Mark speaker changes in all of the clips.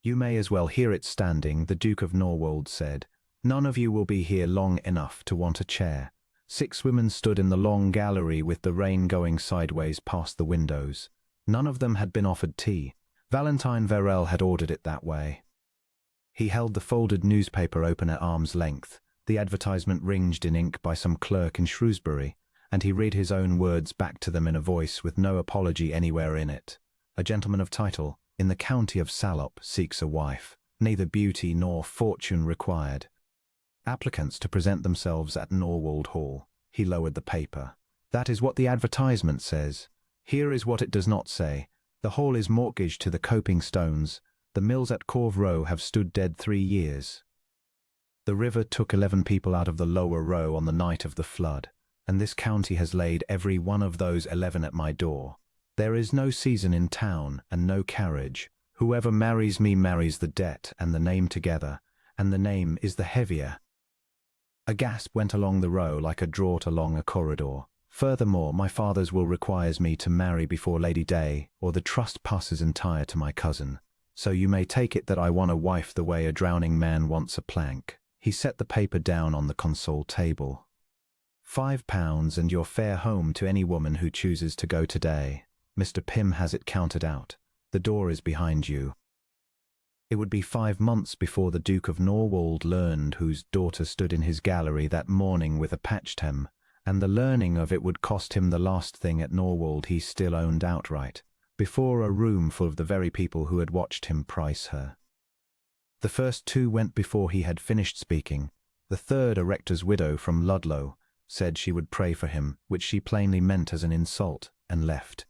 Speaker 1: You may as well hear it standing, the Duke of Norwold said. None of you will be here long enough to want a chair. 6 women stood in the long gallery with the rain going sideways past the windows. None of them had been offered tea. Valentine Verrel had ordered it that way. He held the folded newspaper open at arm's length, the advertisement ringed in ink by some clerk in Shrewsbury, and he read his own words back to them in a voice with no apology anywhere in it. A gentleman of title, in the county of Salop, seeks a wife, neither beauty nor fortune required. Applicants to present themselves at Norwold Hall. He lowered the paper. That is what the advertisement says. Here is what it does not say. The hall is mortgaged to the coping stones. The mills at Corve Row have stood dead 3 years. The river took 11 people out of the lower row on the night of the flood, and this county has laid every one of those 11 at my door. There is no season in town, and no carriage. Whoever marries me marries the debt and the name together, and the name is the heavier. A gasp went along the row like a draught along a corridor. Furthermore, my father's will requires me to marry before Lady Day, or the trust passes entire to my cousin. So you may take it that I want a wife the way a drowning man wants a plank. He set the paper down on the console table. £5 and your fare home to any woman who chooses to go today. Mr. Pym has it counted out. The door is behind you. It would be 5 months before the Duke of Norwold learned whose daughter stood in his gallery that morning with a patched hem, and the learning of it would cost him the last thing at Norwold he still owned outright, before a room full of the very people who had watched him price her. The first 2 went before he had finished speaking. The third, a rector's widow from Ludlow, said she would pray for him, which she plainly meant as an insult, and left.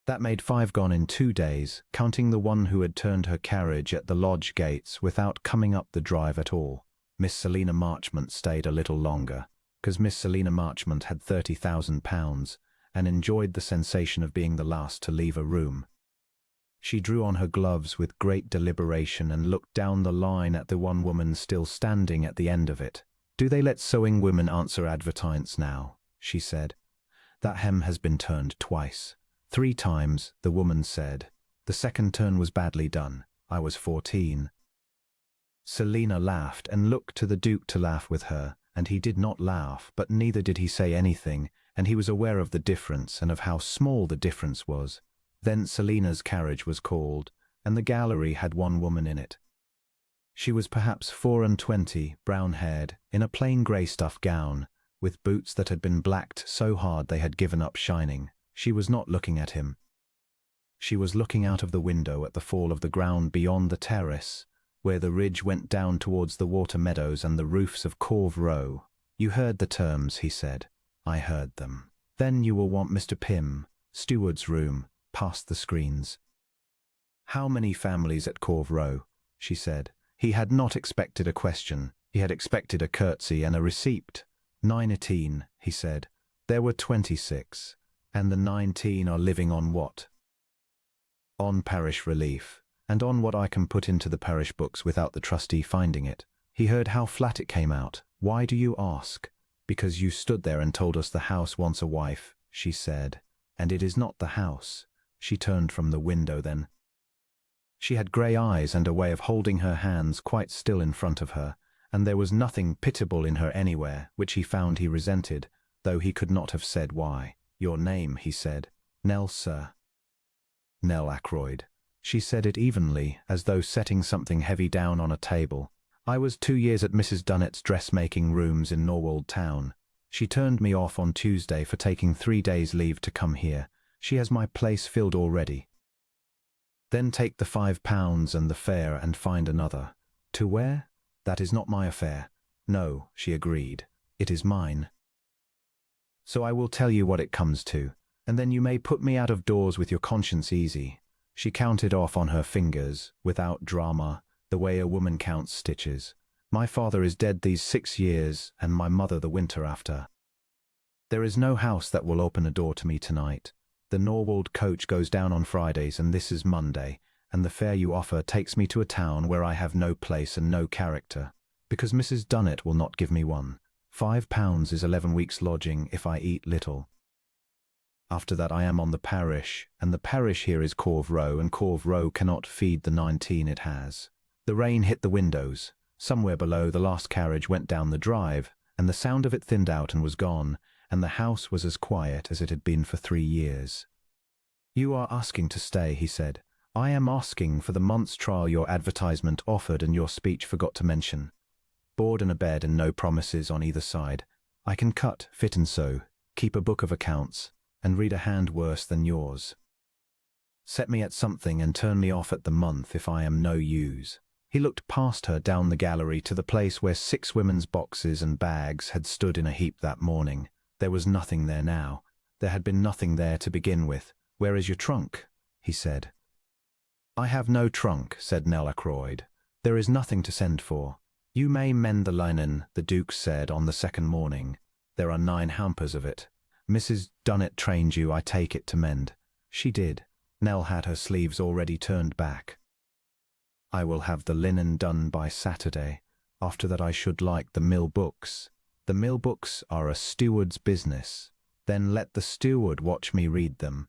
Speaker 1: That made 5 gone in 2 days, counting the one who had turned her carriage at the lodge gates without coming up the drive at all. Miss Selina Marchmont stayed a little longer, because Miss Selina Marchmont had £30,000, and enjoyed the sensation of being the last to leave a room. She drew on her gloves with great deliberation and looked down the line at the one woman still standing at the end of it. Do they let sewing women answer advertisements now? She said. That hem has been turned twice. 3 times, the woman said. The second turn was badly done. I was 14. Selina laughed and looked to the Duke to laugh with her, and he did not laugh, but neither did he say anything, and he was aware of the difference and of how small the difference was. Then Selina's carriage was called, and the gallery had 1 woman in it. She was perhaps 24, brown-haired, in a plain grey stuff gown, with boots that had been blacked so hard they had given up shining. She was not looking at him. She was looking out of the window at the fall of the ground beyond the terrace, where the ridge went down towards the water meadows and the roofs of Corve Row. You heard the terms, he said. I heard them. Then you will want Mr. Pym, steward's room, past the screens. How many families at Corve Row? She said. He had not expected a question. He had expected a curtsy and a receipt. 19, he said. There were 26. And the 19 are living on what? On parish relief, and on what I can put into the parish books without the trustee finding it. He heard how flat it came out. Why do you ask? Because you stood there and told us the house wants a wife, she said. And it is not the house. She turned from the window then. She had grey eyes and a way of holding her hands quite still in front of her, and there was nothing pitiable in her anywhere, which he found he resented, though he could not have said why. Your name, he said. Nell, sir. Nell Ackroyd. She said it evenly, as though setting something heavy down on a table. I was 2 years at Mrs. Dunnet's dressmaking rooms in Norwold town. She turned me off on Tuesday for taking 3 days' leave to come here. She has my place filled already. Then take the £5 and the fare and find another. To where? That is not my affair. No, she agreed. It is mine. So I will tell you what it comes to, and then you may put me out of doors with your conscience easy. She counted off on her fingers, without drama, the way a woman counts stitches. My father is dead these 6 years, and my mother the winter after. There is no house that will open a door to me tonight. The Norwold coach goes down on Fridays, and this is Monday, and the fare you offer takes me to a town where I have no place and no character, because Mrs. Dunnet will not give me one. £5 is 11 weeks' lodging if I eat little. After that I am on the parish, and the parish here is Corve Row, and Corve Row cannot feed the 19 it has. The rain hit the windows. Somewhere below, the last carriage went down the drive, and the sound of it thinned out and was gone, and the house was as quiet as it had been for 3 years. You are asking to stay, he said. I am asking for the month's trial your advertisement offered and your speech forgot to mention. Board and a bed and no promises on either side. I can cut, fit and sew, keep a book of accounts, and read a hand worse than yours. Set me at something and turn me off at the month if I am no use. He looked past her down the gallery to the place where 6 women's boxes and bags had stood in a heap that morning. There was nothing there now. There had been nothing there to begin with. Where is your trunk? He said. I have no trunk, said Nell Ackroyd. There is nothing to send for. You may mend the linen, the Duke said on the second morning. There are 9 hampers of it. Mrs. Dunnett trained you, I take it, to mend. She did. Nell had her sleeves already turned back. I will have the linen done by Saturday. After that I should like the mill books. The mill books are a steward's business. Then let the steward watch me read them.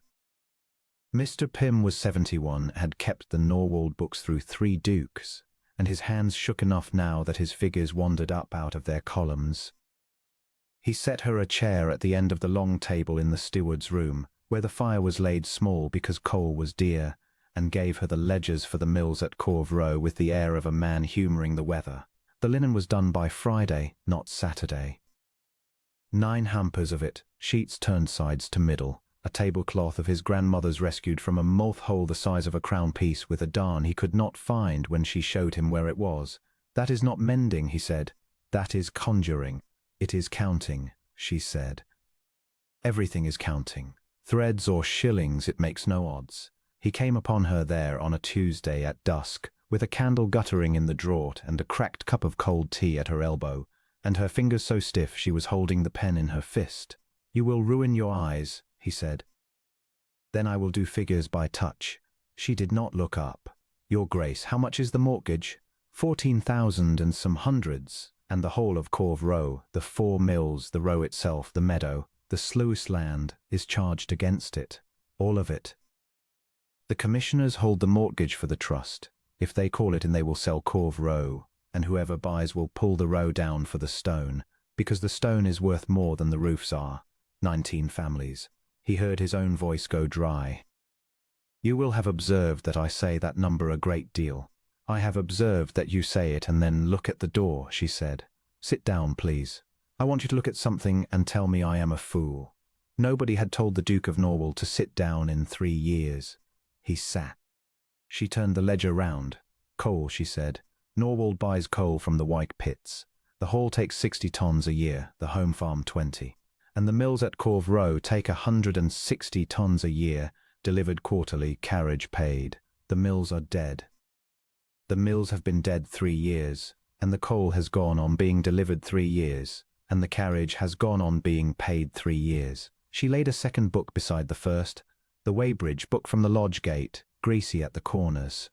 Speaker 1: Mr. Pym was 71, had kept the Norwold books through 3 dukes, and his hands shook enough now that his figures wandered up out of their columns. He set her a chair at the end of the long table in the steward's room, where the fire was laid small because coal was dear, and gave her the ledgers for the mills at Corve Row with the air of a man humouring the weather. The linen was done by Friday, not Saturday. 9 hampers of it, sheets turned sides to middle, a tablecloth of his grandmother's rescued from a moth hole the size of a crown piece with a darn he could not find when she showed him where it was. That is not mending, he said. That is conjuring. It is counting, she said. Everything is counting. Threads or shillings, it makes no odds. He came upon her there on a Tuesday at dusk, with a candle guttering in the draught and a cracked cup of cold tea at her elbow, and her fingers so stiff she was holding the pen in her fist. You will ruin your eyes, he said. Then I will do figures by touch. She did not look up. Your Grace, how much is the mortgage? 14,000 and some hundreds, and the whole of Corve Row, the 4 mills, the row itself, the meadow, the sluice land, is charged against it. All of it. The commissioners hold the mortgage for the trust. If they call it in, they will sell Corve Row, and whoever buys will pull the row down for the stone, because the stone is worth more than the roofs are. 19 families. He heard his own voice go dry. You will have observed that I say that number a great deal. I have observed that you say it and then look at the door, she said. Sit down, please. I want you to look at something and tell me I am a fool. Nobody had told the Duke of Norwold to sit down in 3 years. He sat. She turned the ledger round. Coal, she said. Norwold buys coal from the Wyke pits. The hall takes 60 tons a year, the home farm 20. And the mills at Corve Row take 160 tons a year, delivered quarterly, carriage paid. The mills are dead. The mills have been dead 3 years, and the coal has gone on being delivered 3 years, and the carriage has gone on being paid 3 years. She laid a second book beside the first, the Weybridge book from the lodge gate, greasy at the corners.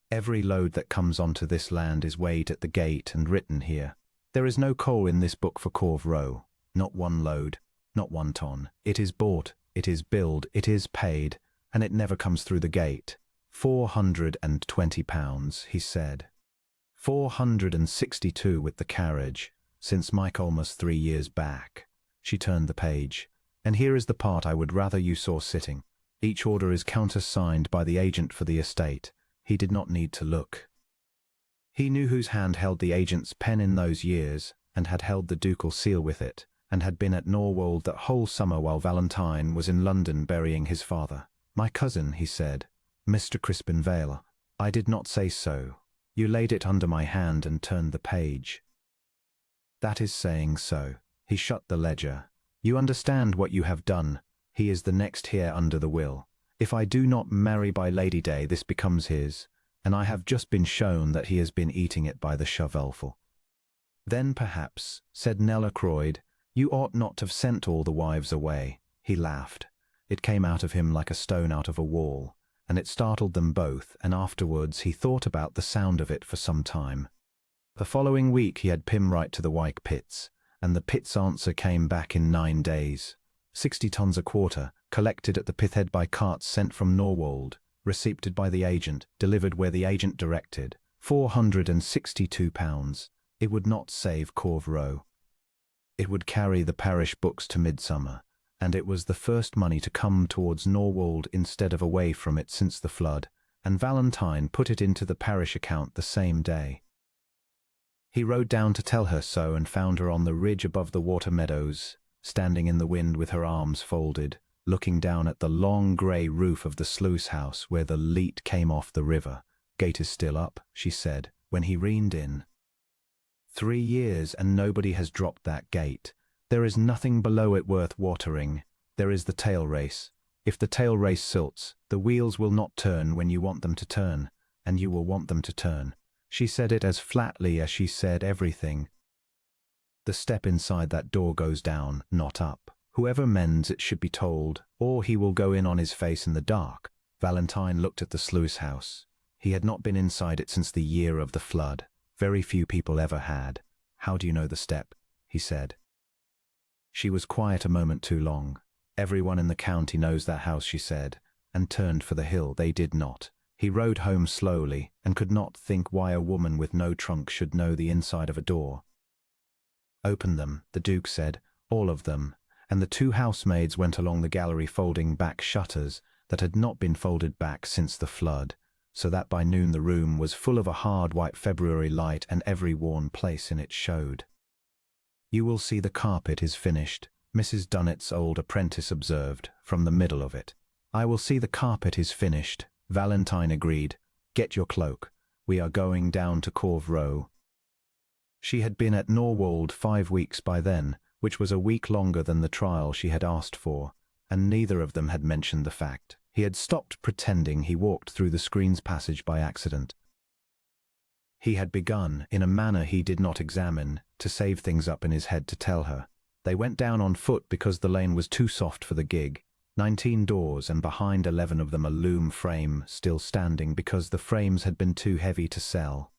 Speaker 1: Every load that comes onto this land is weighed at the gate and written here. There is no coal in this book for Corve Row. Not 1 load, not 1 ton. It is bought, it is billed, it is paid, and it never comes through the gate. £420, he said. 462 with the carriage, since Michaelmas 3 years back. She turned the page. And here is the part I would rather you saw sitting. Each order is countersigned by the agent for the estate. He did not need to look. He knew whose hand held the agent's pen in those years, and had held the ducal seal with it, and had been at Norwold that whole summer while Valentine was in London burying his father. My cousin, he said. Mr. Crispin Vale. I did not say so. You laid it under my hand and turned the page. That is saying so. He shut the ledger. You understand what you have done. He is the next heir under the will. If I do not marry by Lady Day, this becomes his, and I have just been shown that he has been eating it by the shovelful. Then perhaps, said Nell Ackroyd, you ought not to have sent all the wives away. He laughed. It came out of him like a stone out of a wall, and it startled them both, and afterwards he thought about the sound of it for some time. The following week he had Pym write to the Wyke pits, and the pits' answer came back in 9 days. 60 tons a quarter, collected at the Pithead by carts sent from Norwold, receipted by the agent, delivered where the agent directed. £462. It would not save Corve Row. It would carry the parish books to midsummer, and it was the first money to come towards Norwold instead of away from it since the flood, and Valentine put it into the parish account the same day. He rode down to tell her so and found her on the ridge above the water meadows, standing in the wind with her arms folded, looking down at the long grey roof of the sluice house where the leat came off the river. "Gate is still up," she said, when he reined in. 3 years and nobody has dropped that gate. There is nothing below it worth watering. There is the tail race. If the tail race silts, the wheels will not turn when you want them to turn, and you will want them to turn. She said it as flatly as she said everything. The step inside that door goes down, not up. Whoever mends it should be told, or he will go in on his face in the dark. Valentine looked at the sluice house. He had not been inside it since the year of the flood. Very few people ever had. "How do you know the step?" he said. She was quiet a moment too long. "Everyone in the county knows that house," she said, and turned for the hill. They did not. He rode home slowly, and could not think why a woman with no trunk should know the inside of a door. "Open them," the Duke said, "all of them," and the 2 housemaids went along the gallery folding back shutters that had not been folded back since the flood, so that by noon the room was full of a hard white February light and every worn place in it showed. "You will see the carpet is finished," Mrs. Dunnett's old apprentice observed, from the middle of it. "I will see the carpet is finished," Valentine agreed. "Get your cloak. We are going down to Corve Row." She had been at Norwold 5 weeks by then, which was a week longer than the trial she had asked for, and neither of them had mentioned the fact. He had stopped pretending he walked through the screen's passage by accident. He had begun, in a manner he did not examine, to save things up in his head to tell her. They went down on foot because the lane was too soft for the gig. 19 doors, and behind 11 of them a loom frame still standing because the frames had been too heavy to sell.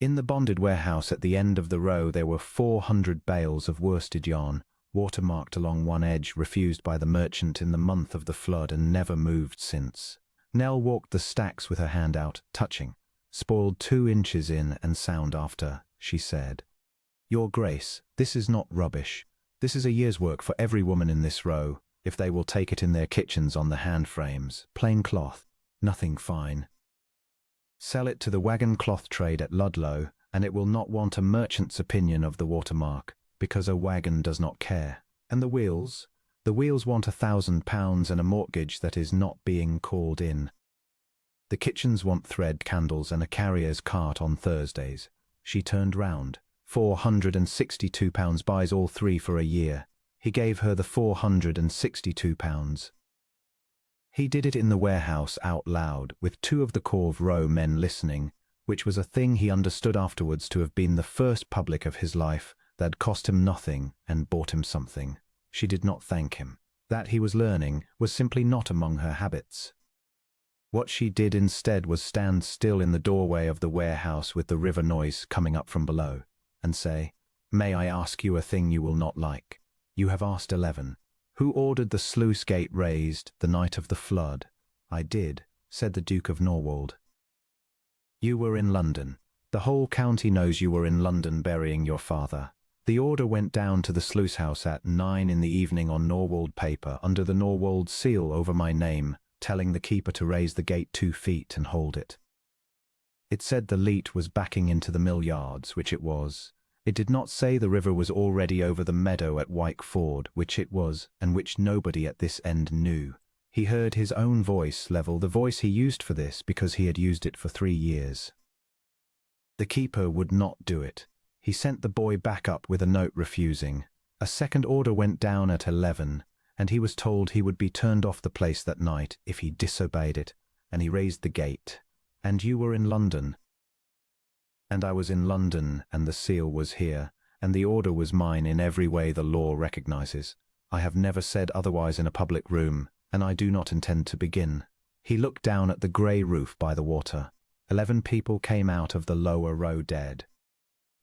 Speaker 1: In the bonded warehouse at the end of the row there were 400 bales of worsted yarn, watermarked along one edge, refused by the merchant in the month of the flood and never moved since. Nell walked the stacks with her hand out, touching. "Spoiled 2 inches in and sound after," she said. "Your Grace, this is not rubbish. This is a year's work for every woman in this row, if they will take it in their kitchens on the hand frames. Plain cloth, nothing fine. Sell it to the wagon cloth trade at Ludlow, and it will not want a merchant's opinion of the watermark, because a wagon does not care. And the wheels? The wheels want £1,000 and a mortgage that is not being called in. The kitchens want thread candles and a carrier's cart on Thursdays." She turned round. £462 buys all 3 for a year. He gave her the £462. He did it in the warehouse out loud, with 2 of the Corve Row men listening, which was a thing he understood afterwards to have been the first public of his life that cost him nothing and bought him something. She did not thank him. That he was learning was simply not among her habits. What she did instead was stand still in the doorway of the warehouse with the river noise coming up from below, and say, "May I ask you a thing you will not like? You have asked 11. Who ordered the sluice gate raised the night of the flood?" "I did," said the Duke of Norwold. "You were in London. The whole county knows you were in London burying your father. The order went down to the sluice house at 9 in the evening on Norwold paper under the Norwold seal over my name, telling the keeper to raise the gate 2 feet and hold it. It said the leat was backing into the mill yards, which it was. It did not say the river was already over the meadow at Wyke Ford, which it was, and which nobody at this end knew. He heard his own voice level, the voice he used for this because he had used it for 3 years. The keeper would not do it. He sent the boy back up with a note refusing. A second order went down at 11, and he was told he would be turned off the place that night if he disobeyed it, and he raised the gate. And you were in London. And I was in London, and the seal was here, and the order was mine in every way the law recognizes. I have never said otherwise in a public room, and I do not intend to begin." He looked down at the grey roof by the water. 11 people came out of the lower row dead.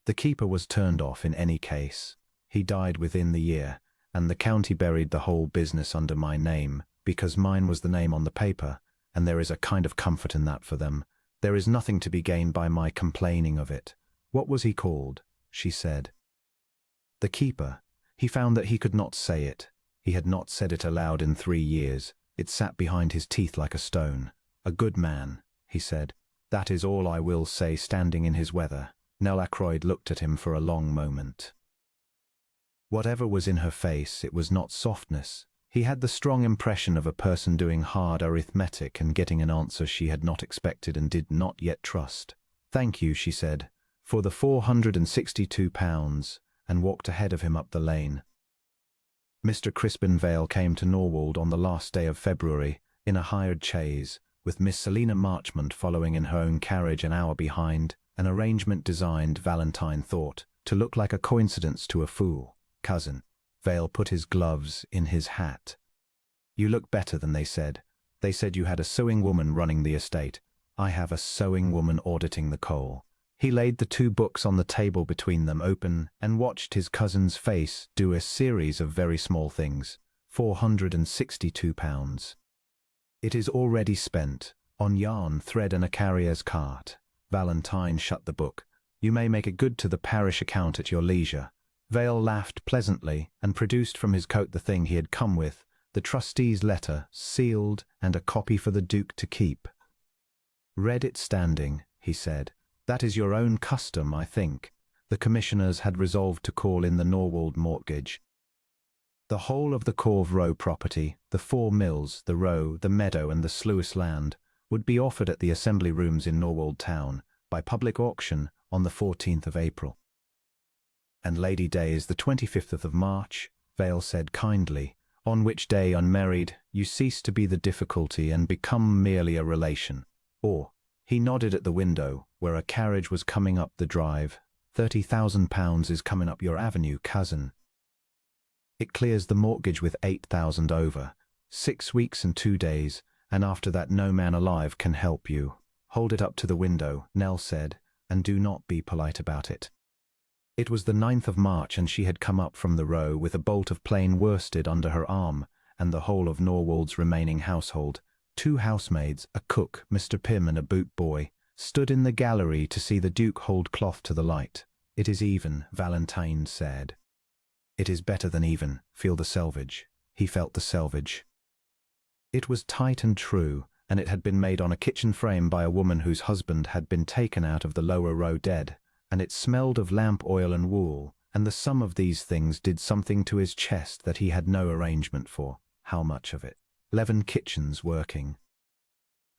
Speaker 1: The keeper was turned off in any case. He died within the year, and the county buried the whole business under my name, because mine was the name on the paper, and there is a kind of comfort in that for them. There is nothing to be gained by my complaining of it. What was he called? She said. The keeper. He found that he could not say it. He had not said it aloud in 3 years. It sat behind his teeth like a stone. A good man, he said. That is all I will say, standing in his weather. Nell Ackroyd looked at him for a long moment. Whatever was in her face, it was not softness. He had the strong impression of a person doing hard arithmetic and getting an answer she had not expected and did not yet trust. "Thank you," she said, "for the £462, and walked ahead of him up the lane. Mr. Crispin Vale came to Norwold on the last day of February, in a hired chaise, with Miss Selina Marchmont following in her own carriage an hour behind, an arrangement designed, Valentine thought, to look like a coincidence to a fool. Cousin. Vale put his gloves in his hat. "You look better than they said. They said you had a sewing woman running the estate. I have a sewing woman auditing the coal." He laid the 2 books on the table between them open and watched his cousin's face do a series of very small things. £462. "It is already spent, on yarn, thread and a carrier's cart." Valentine shut the book. "You may make it good to the parish account at your leisure." Vale laughed pleasantly and produced from his coat the thing he had come with, the trustee's letter, sealed, and a copy for the Duke to keep. "Read it standing," he said. "That is your own custom, I think." The commissioners had resolved to call in the Norwold mortgage. The whole of the Corve Row property, the 4 mills, the row, the meadow and the sluice land, would be offered at the Assembly Rooms in Norwold town, by public auction, on the 14th of April. "And Lady Day is the 25th of March," Vale said kindly, "on which day, unmarried, you cease to be the difficulty and become merely a relation." Or, he nodded at the window, where a carriage was coming up the drive. £30,000 is coming up your avenue, cousin. It clears the mortgage with 8,000 over. 6 weeks and 2 days, and after that no man alive can help you. "Hold it up to the window," Nell said, "and do not be polite about it." It was the 9th of March, and she had come up from the Row with a bolt of plain worsted under her arm, and the whole of Norwold's remaining household, 2 housemaids, a cook, Mr. Pym and a boot boy, stood in the gallery to see the Duke hold cloth to the light. "It is even," Valentine said. "It is better than even. Feel the selvage." He felt the selvage. It was tight and true, and it had been made on a kitchen frame by a woman whose husband had been taken out of the Lower Row dead, and it smelled of lamp oil and wool, and the sum of these things did something to his chest that he had no arrangement for. How much of it? 11 kitchens working.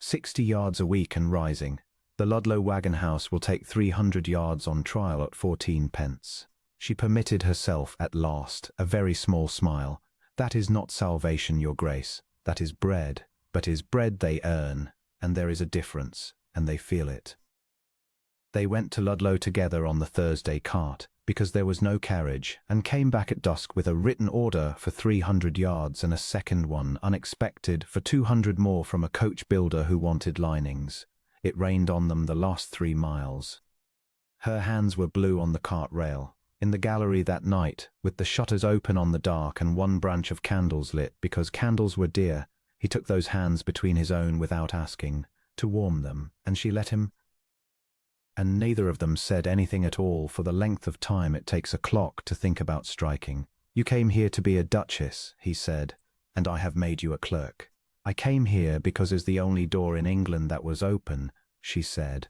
Speaker 1: 60 yards a week and rising. The Ludlow wagon house will take 300 yards on trial at 14 pence. She permitted herself, at last, a very small smile. "That is not salvation, your grace. That is bread. But is bread they earn, and there is a difference, and they feel it." They went to Ludlow together on the Thursday cart, because there was no carriage, and came back at dusk with a written order for 300 yards and a second one, unexpected, for 200 more from a coach builder who wanted linings. It rained on them the last 3 miles. Her hands were blue on the cart rail. In the gallery that night, with the shutters open on the dark and 1 branch of candles lit, because candles were dear, he took those hands between his own without asking, to warm them, and she let him. And neither of them said anything at all for the length of time it takes a clock to think about striking. "You came here to be a duchess," he said, "and I have made you a clerk." "I came here because it's the only door in England that was open," she said.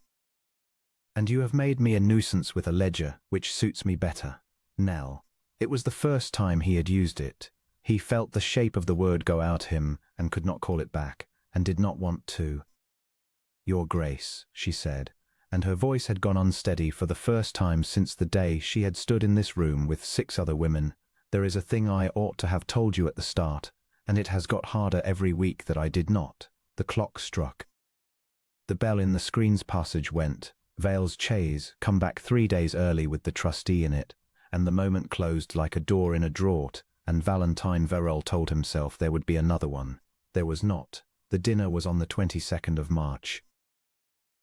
Speaker 1: "And you have made me a nuisance with a ledger, which suits me better." Nell. It was the first time he had used it. He felt the shape of the word go out him, and could not call it back, and did not want to. "Your Grace," she said, and her voice had gone unsteady for the first time since the day she had stood in this room with 6 other women. "There is a thing I ought to have told you at the start, and it has got harder every week that I did not." The clock struck. The bell in the screen's passage went. Vale's chaise, come back 3 days early with the trustee in it, and the moment closed like a door in a draught, and Valentine Verrall told himself there would be another one. There was not. The dinner was on the 22nd of March.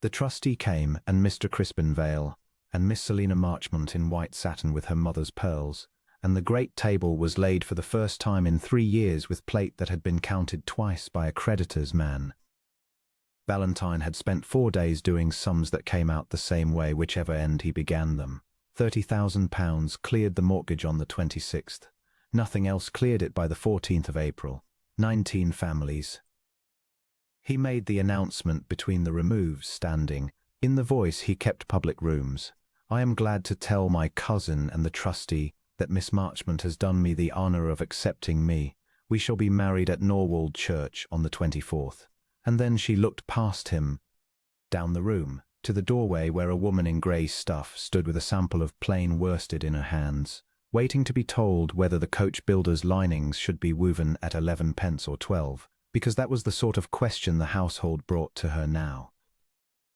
Speaker 1: The trustee came, and Mr. Crispin Vale, and Miss Selina Marchmont in white satin with her mother's pearls, and the great table was laid for the first time in 3 years with plate that had been counted twice by a creditor's man. Valentine had spent 4 days doing sums that came out the same way whichever end he began them. £30,000 cleared the mortgage on the 26th. Nothing else cleared it by the 14th of April. 19 families. He made the announcement between the removes, standing. In the voice he kept public rooms. I am glad to tell my cousin and the trustee that Miss Marchmont has done me the honour of accepting me. We shall be married at Norwold Church on the 24th. And then she looked past him, down the room, to the doorway where a woman in grey stuff stood with a sample of plain worsted in her hands, waiting to be told whether the coach builder's linings should be woven at 11 pence or 12, because that was the sort of question the household brought to her now.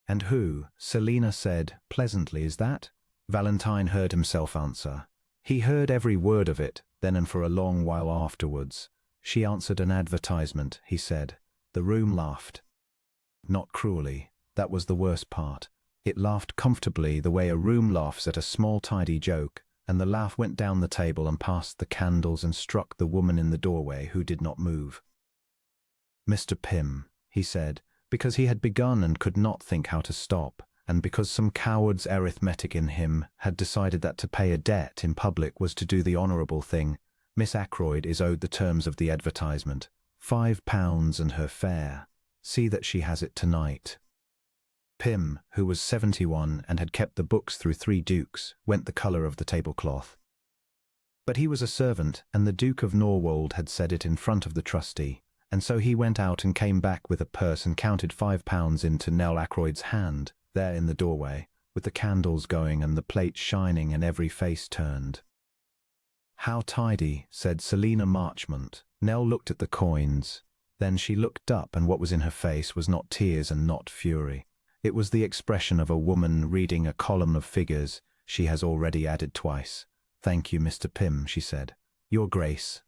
Speaker 1: And who, Selina said pleasantly, is that? Valentine heard himself answer. He heard every word of it, then and for a long while afterwards. She answered an advertisement, he said. The room laughed. Not cruelly, that was the worst part. It laughed comfortably the way a room laughs at a small tidy joke, and the laugh went down the table and past the candles and struck the woman in the doorway who did not move. Mr. Pym, he said, because he had begun and could not think how to stop, and because some coward's arithmetic in him had decided that to pay a debt in public was to do the honourable thing. Miss Ackroyd is owed the terms of the advertisement. £5 and her fare. See that she has it tonight. Pym, who was 71 and had kept the books through 3 dukes, went the colour of the tablecloth. But he was a servant, and the Duke of Norwold had said it in front of the trustee, and so he went out and came back with a purse and counted £5 into Nell Ackroyd's hand, there in the doorway, with the candles going and the plate shining and every face turned. How tidy, said Selina Marchmont. Nell looked at the coins. Then she looked up, and what was in her face was not tears and not fury. It was the expression of a woman reading a column of figures she has already added twice. Thank you, Mr. Pym, she said. Your Grace.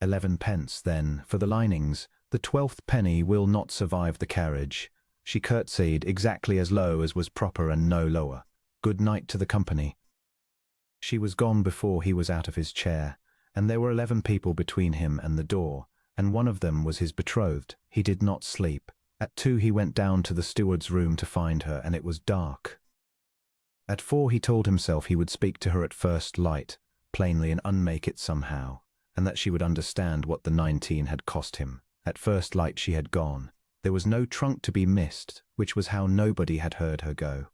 Speaker 1: 11 pence, then, for the linings. The 12th penny will not survive the carriage. She curtsied exactly as low as was proper and no lower. Good night to the company. She was gone before he was out of his chair, and there were 11 people between him and the door, and one of them was his betrothed. He did not sleep. At 2 he went down to the steward's room to find her, and it was dark. At 4 he told himself he would speak to her at first light, plainly, and unmake it somehow, and that she would understand what the 19 had cost him. At first light she had gone. There was no trunk to be missed, which was how nobody had heard her go.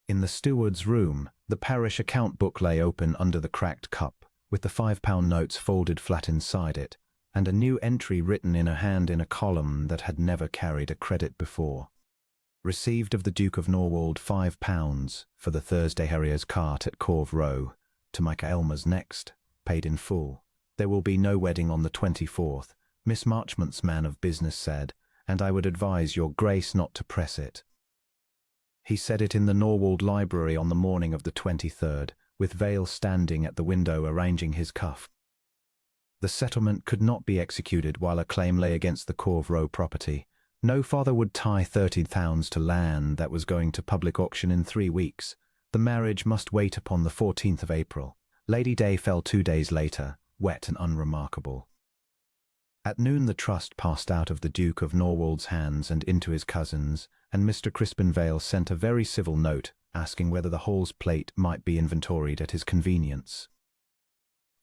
Speaker 1: In the steward's room, the parish account book lay open under the cracked cup, with the £5 notes folded flat inside it, and a new entry written in a hand in a column that had never carried a credit before. Received of the Duke of Norwold £5 for the Thursday Harrier's cart at Corve Row, to Micah Elmer's next, paid in full. There will be no wedding on the 24th, Miss Marchmont's man of business said, and I would advise your Grace not to press it. He said it in the Norwold library on the morning of the 23rd, with Vale standing at the window arranging his cuff. The settlement could not be executed while a claim lay against the Corve Row property. No father would tie £30,000 to land that was going to public auction in 3 weeks. The marriage must wait upon the 14th of April. Lady Day fell 2 days later, wet and unremarkable. At noon the trust passed out of the Duke of Norwold's hands and into his cousin's, and Mr. Crispin Vale sent a very civil note asking whether the Hall's plate might be inventoried at his convenience.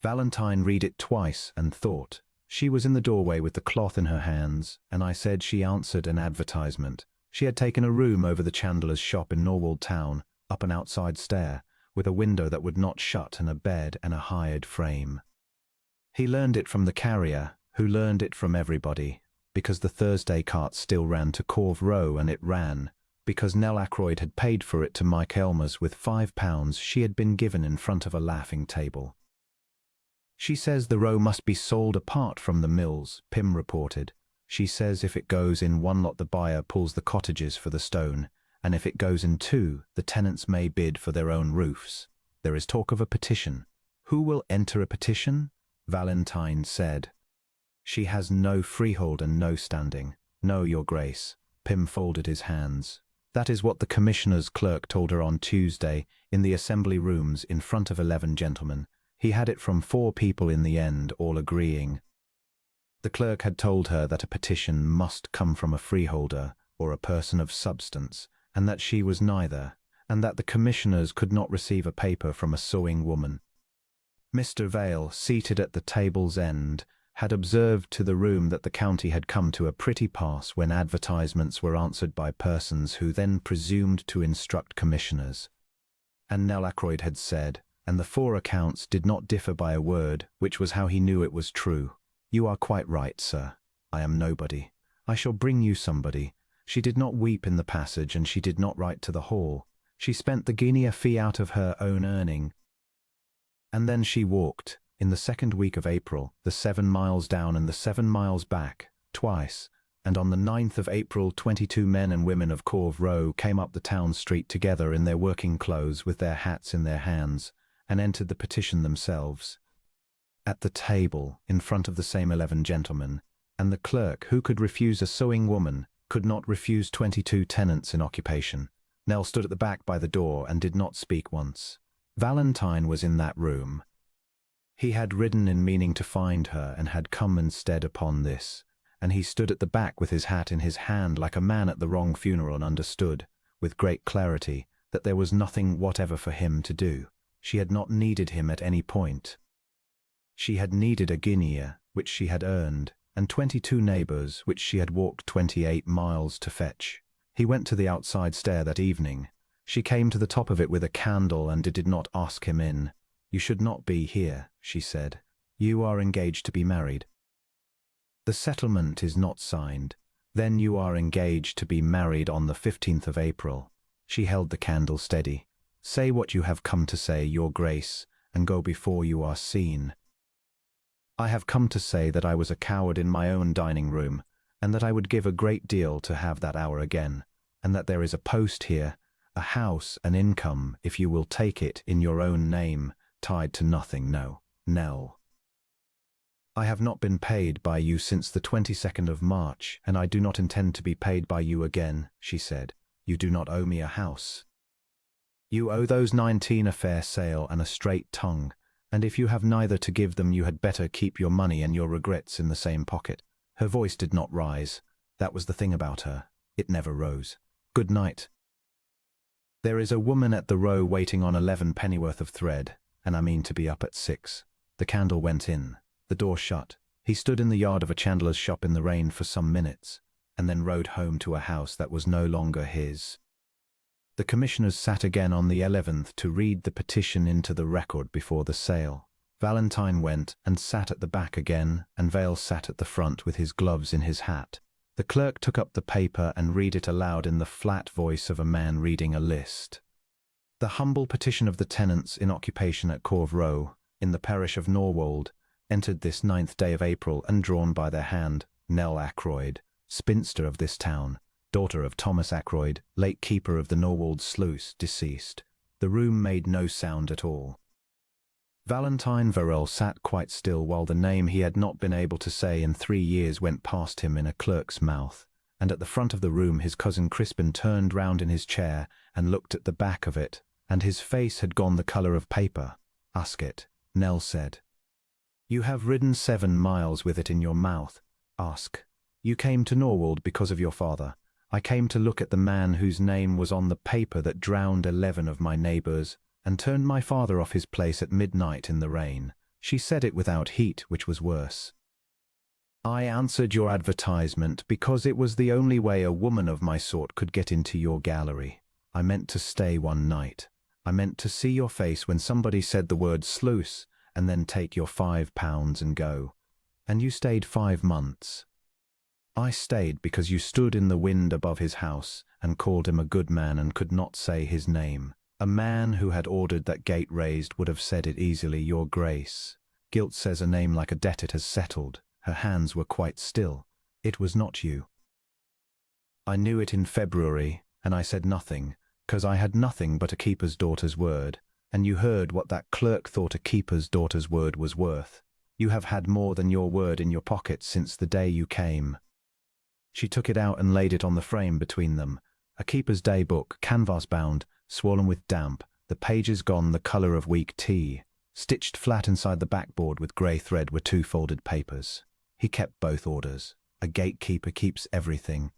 Speaker 1: Valentine read it twice and thought. She was in the doorway with the cloth in her hands, and I said she answered an advertisement. She had taken a room over the chandler's shop in Norwold town, up an outside stair, with a window that would not shut and a bed and a hired frame. He learned it from the carrier, who learned it from everybody, because the Thursday cart still ran to Corve Row, and it ran, because Nell Ackroyd had paid for it to Mike Elmer's with £5 she had been given in front of a laughing table. She says the row must be sold apart from the mills, Pym reported. She says if it goes in one lot the buyer pulls the cottages for the stone, and if it goes in 2, the tenants may bid for their own roofs. There is talk of a petition. Who will enter a petition? Valentine said. She has no freehold and no standing. No, your Grace. Pym folded his hands. That is what the commissioner's clerk told her on Tuesday in the assembly rooms in front of 11 gentlemen. He had it from 4 people in the end, all agreeing. The clerk had told her that a petition must come from a freeholder or a person of substance, and that she was neither, and that the commissioners could not receive a paper from a sewing woman. Mr. Vale, seated at the table's end, had observed to the room that the county had come to a pretty pass when advertisements were answered by persons who then presumed to instruct commissioners. And Nell Ackroyd had said, and the 4 accounts did not differ by a word, which was how he knew it was true. "You are quite right, sir. I am nobody. I shall bring you somebody." She did not weep in the passage, and she did not write to the hall. She spent the guinea a fee out of her own earning. And then she walked, in the 2nd week of April, the 7 miles down and the 7 miles back, twice, and on the 9th of April 22 men and women of Corve Row came up the town street together in their working clothes with their hats in their hands, and entered the petition themselves. At the table, in front of the same 11 gentlemen, and the clerk, who could refuse a sewing woman, could not refuse 22 tenants in occupation. Nell stood at the back by the door and did not speak once. Valentine was in that room. He had ridden in meaning to find her, and had come instead upon this, and he stood at the back with his hat in his hand like a man at the wrong funeral, and understood, with great clarity, that there was nothing whatever for him to do. She had not needed him at any point. She had needed a guinea, which she had earned, and 22 neighbours, which she had walked 28 miles to fetch. He went to the outside stair that evening. She came to the top of it with a candle and did not ask him in. "You should not be here," she said. "You are engaged to be married. The settlement is not signed. Then you are engaged to be married on the 15th of April. She held the candle steady. "Say what you have come to say, your grace, and go before you are seen." "I have come to say that I was a coward in my own dining room, and that I would give a great deal to have that hour again, and that there is a post here, a house, an income, if you will take it, in your own name, tied to nothing. No, Nell. I have not been paid by you since the 22nd of March, and I do not intend to be paid by you again," she said. "You do not owe me a house. You owe those 19 a fair sale and a straight tongue, and if you have neither to give them, you had better keep your money and your regrets in the same pocket." Her voice did not rise. That was the thing about her. It never rose. "Good night. There is a woman at the Row waiting on 11 pennyworth of thread, and I mean to be up at 6. The candle went in. The door shut. He stood in the yard of a chandler's shop in the rain for some minutes, and then rode home to a house that was no longer his. The commissioners sat again on the 11th to read the petition into the record before the sale. Valentine went and sat at the back again, and Vale sat at the front with his gloves in his hat. The clerk took up the paper and read it aloud in the flat voice of a man reading a list. "The humble petition of the tenants in occupation at Corve Row, in the parish of Norwold, entered this 9th day of April, and drawn by their hand, Nell Ackroyd, spinster of this town, daughter of Thomas Ackroyd, late keeper of the Norwold sluice, deceased." The room made no sound at all. Valentine Verrell sat quite still while the name he had not been able to say in 3 years went past him in a clerk's mouth, and at the front of the room his cousin Crispin turned round in his chair and looked at the back of it, and his face had gone the colour of paper. "Ask it," Nell said. "You have ridden 7 miles with it in your mouth. Ask. You came to Norwold because of your father. I came to look at the man whose name was on the paper that drowned 11 of my neighbours, and turned my father off his place at midnight in the rain." She said it without heat, which was worse. "I answered your advertisement because it was the only way a woman of my sort could get into your gallery. I meant to stay one night. I meant to see your face when somebody said the word sluice, and then take your £5 and go. And you stayed 5 months. I stayed because you stood in the wind above his house and called him a good man and could not say his name. A man who had ordered that gate raised would have said it easily, your grace. Guilt says a name like a debt it has settled. Her hands were quite still. It was not you. I knew it in February, and I said nothing, 'cause I had nothing but a keeper's daughter's word, and you heard what that clerk thought a keeper's daughter's word was worth. You have had more than your word in your pocket since the day you came." She took it out and laid it on the frame between them. A keeper's day book, canvas-bound, swollen with damp, the pages gone the colour of weak tea. Stitched flat inside the backboard with grey thread were 2 folded papers. He kept both orders. A gatekeeper keeps everything.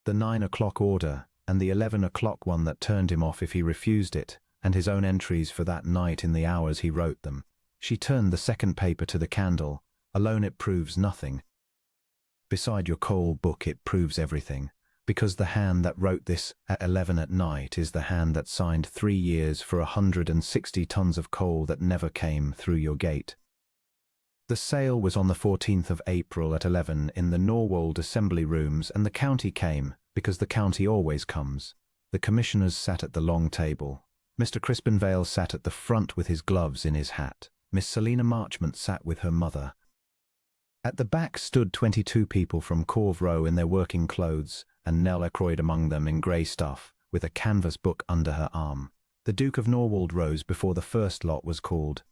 Speaker 1: The 9 o'clock order, and the 11 o'clock one that turned him off if he refused it, and his own entries for that night in the hours he wrote them. She turned the second paper to the candle. Alone it proves nothing. Beside your coal book it proves everything, because the hand that wrote this at 11 at night is the hand that signed 3 years for 160 tons of coal that never came through your gate. The sale was on the 14th of April at 11 in the Norwold assembly rooms, and the county came, because the county always comes. The commissioners sat at the long table. Mr. Crispinvale sat at the front with his gloves in his hat. Miss Selina Marchmont sat with her mother. At the back stood 22 people from Corve Row in their working clothes, and Nell Ackroyd among them in grey stuff, with a canvas book under her arm. The Duke of Norwold rose before the first lot was called.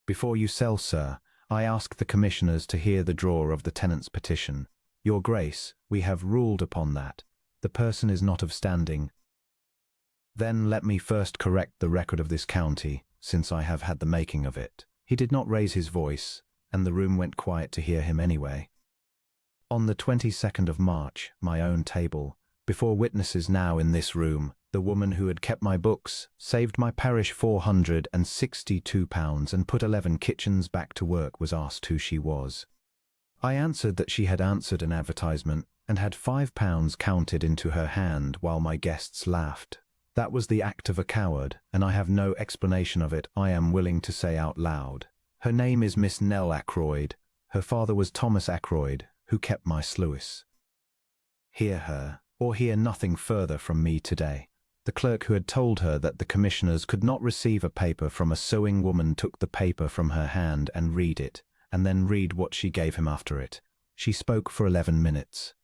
Speaker 1: Before you sell, sir, I ask the commissioners to hear the drawer of the tenant's petition. Your Grace, we have ruled upon that. The person is not of standing. Then let me first correct the record of this county, since I have had the making of it. He did not raise his voice, and the room went quiet to hear him anyway. On the 22nd of March, my own table, before witnesses now in this room, the woman who had kept my books, saved my parish £462 and put 11 kitchens back to work, was asked who she was. I answered that she had answered an advertisement and had £5 counted into her hand, while my guests laughed. That was the act of a coward, and I have no explanation of it I am willing to say out loud. Her name is Miss Nell Ackroyd. Her father was Thomas Ackroyd, who kept my sluice. Hear her, or hear nothing further from me today. The clerk who had told her that the commissioners could not receive a paper from a sewing woman took the paper from her hand and read it, and then read what she gave him after it. She spoke for 11 minutes.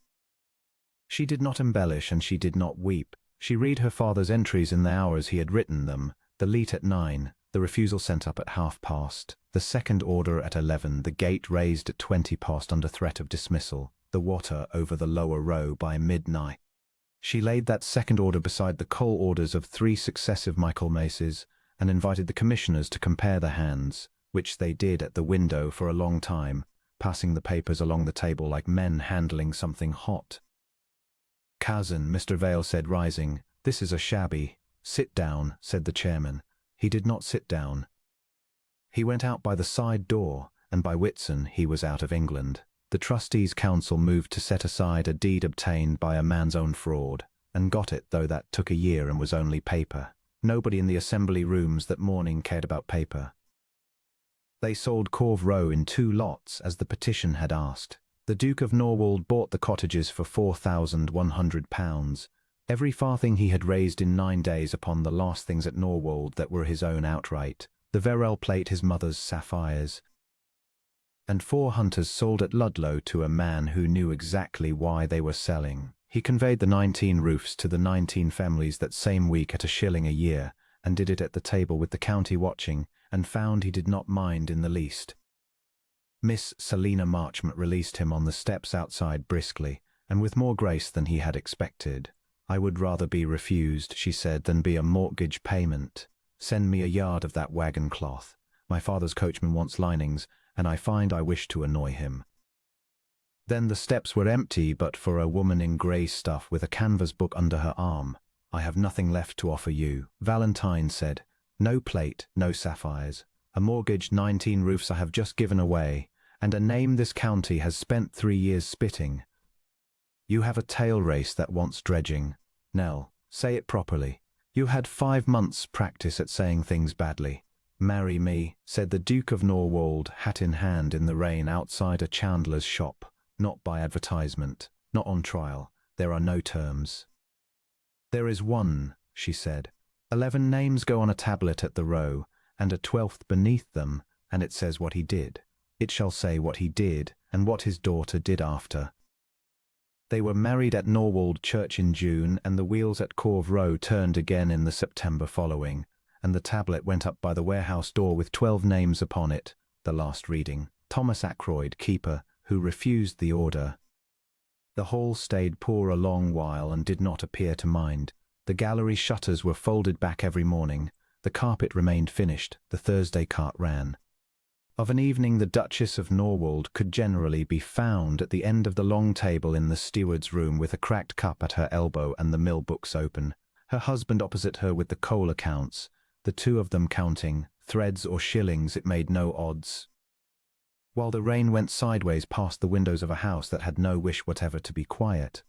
Speaker 1: She did not embellish and she did not weep. She read her father's entries in the hours he had written them, the leet at 9, the refusal sent up at 1:30, the second order at 11, the gate raised at 20 past under threat of dismissal, the water over the lower row by midnight. She laid that second order beside the coal orders of 3 successive Michaelmases, and invited the commissioners to compare the hands, which they did at the window for a long time, passing the papers along the table like men handling something hot. "Cousin," Mr. Vale said, rising, "this is a shabby—" "Sit down," said the chairman. He did not sit down. He went out by the side door, and by Whitsun he was out of England. The trustees' council moved to set aside a deed obtained by a man's own fraud, and got it, though that took a year and was only paper. Nobody in the assembly rooms that morning cared about paper. They sold Corve Row in 2 lots, as the petition had asked. The Duke of Norwold bought the cottages for £4,100, every farthing he had raised in 9 days upon the last things at Norwold that were his own outright, the Verrell plate his mother's sapphires, and 4 hunters sold at Ludlow to a man who knew exactly why they were selling. He conveyed the 19 roofs to the 19 families that same week at £1 a year, and did it at the table with the county watching, and found he did not mind in the least. Miss Selina Marchmont released him on the steps outside briskly, and with more grace than he had expected. "I would rather be refused," she said, "than be a mortgage payment. Send me a yard of that wagon cloth. My father's coachman wants linings, and I find I wish to annoy him." Then the steps were empty but for a woman in grey stuff with a canvas book under her arm. "I have nothing left to offer you," Valentine said. "No plate, no sapphires. A mortgage, 19 roofs I have just given away, and a name this county has spent 3 years spitting. You have a tail race that wants dredging. Nell, say it properly. You had 5 months' practice at saying things badly. Marry me," said the Duke of Norwold, hat in hand in the rain outside a chandler's shop. "Not by advertisement, not on trial. There are no terms." "There is one," she said. 11 names go on a tablet at the row, and a 12th beneath them, and it says what he did. It shall say what he did, and what his daughter did after. They were married at Norwold Church in June, and the wheels at Corve Row turned again in the September following, and the tablet went up by the warehouse door with 12 names upon it, the last reading, "Thomas Ackroyd, keeper, who refused the order." The hall stayed poor a long while and did not appear to mind. The gallery shutters were folded back every morning. The carpet remained finished, the Thursday cart ran. Of an evening the Duchess of Norwold could generally be found at the end of the long table in the steward's room with a cracked cup at her elbow and the mill books open, her husband opposite her with the coal accounts, the two of them counting, threads or shillings, it made no odds. While the rain went sideways past the windows of a house that had no wish whatever to be quiet.